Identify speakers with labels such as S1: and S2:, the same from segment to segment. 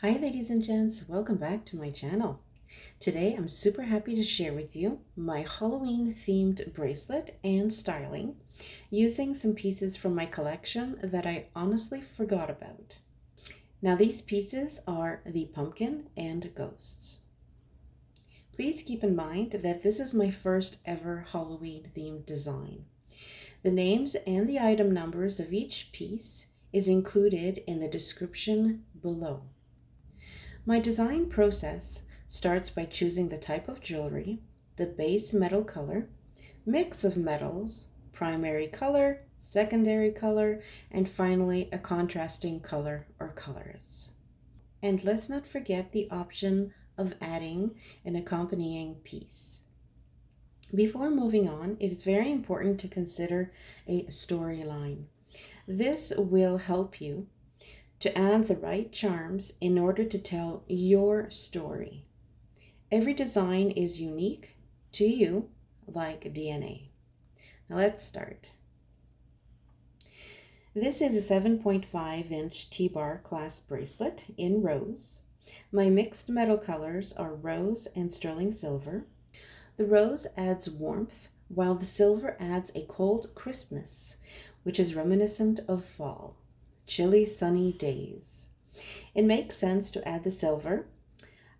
S1: Hi ladies and gents, welcome back to my channel. Today I'm super happy to share with you my Halloween themed bracelet and styling using some pieces from my collection that I honestly forgot about. Now these pieces are the pumpkin and ghosts. Please keep in mind that this is my first ever Halloween themed design. The names and the item numbers of each piece is included in the description below. My design process starts by choosing the type of jewelry, the base metal color, mix of metals, primary color, secondary color, and finally a contrasting color or colors. And let's not forget the option of adding an accompanying piece. Before moving on, it is very important to consider a storyline. This will help you to add the right charms in order to tell your story. Every design is unique to you, like DNA. Now let's start. This is a 7.5-inch T-bar clasp bracelet in rose. My mixed metal colors are rose and sterling silver. The rose adds warmth, while the silver adds a cold crispness, which is reminiscent of fall. Chilly, sunny days. It makes sense to add the silver,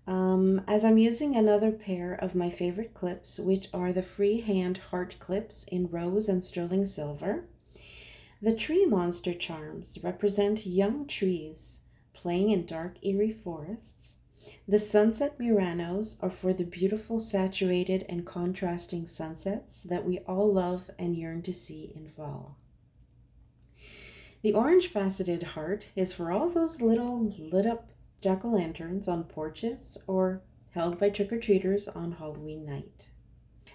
S1: as I'm using another pair of my favorite clips, which are the freehand heart clips in rose and sterling silver. The tree monster charms represent young trees playing in dark, eerie forests. The sunset Muranos are for the beautiful, saturated, and contrasting sunsets that we all love and yearn to see in fall. The orange faceted heart is for all those little lit up jack-o'-lanterns on porches or held by trick-or-treaters on Halloween night.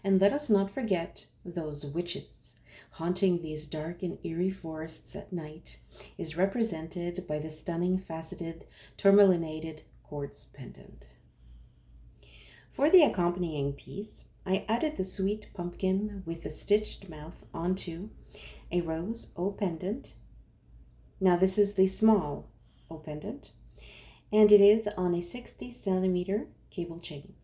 S1: And let us not forget those witches haunting these dark and eerie forests at night is represented by the stunning faceted tourmalinated quartz pendant. For the accompanying piece, I added the sweet pumpkin with the stitched mouth onto a rose O pendant. Now this is the small O pendant, and it is on a 60-centimeter cable chain.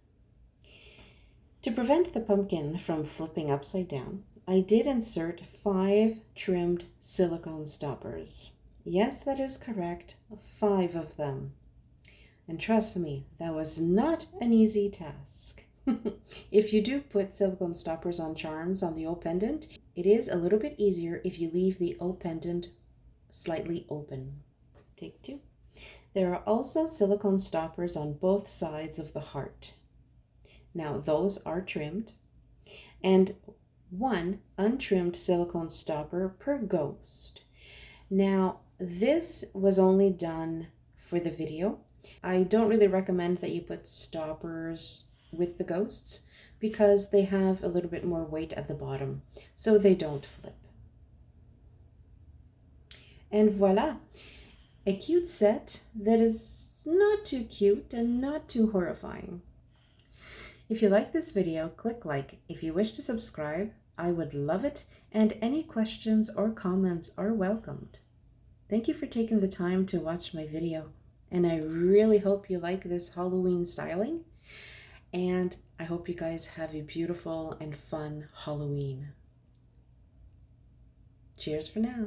S1: To prevent the pumpkin from flipping upside down, I did insert 5 trimmed silicone stoppers. Yes, that is correct, 5 of them. And trust me, that was not an easy task. If you do put silicone stoppers on charms on the O pendant, it is a little bit easier if you leave the O pendant slightly open. Take 2. There are also silicone stoppers on both sides of the heart. Now those are trimmed, and 1 untrimmed silicone stopper per ghost. Now this was only done for the video. I don't really recommend that you put stoppers with the ghosts because they have a little bit more weight at the bottom, so they don't flip. And voila, a cute set that is not too cute and not too horrifying. If you like this video, click like. If you wish to subscribe, I would love it, and any questions or comments are welcomed. Thank you for taking the time to watch my video, and I really hope you like this Halloween styling, and I hope you guys have a beautiful and fun Halloween. Cheers for now.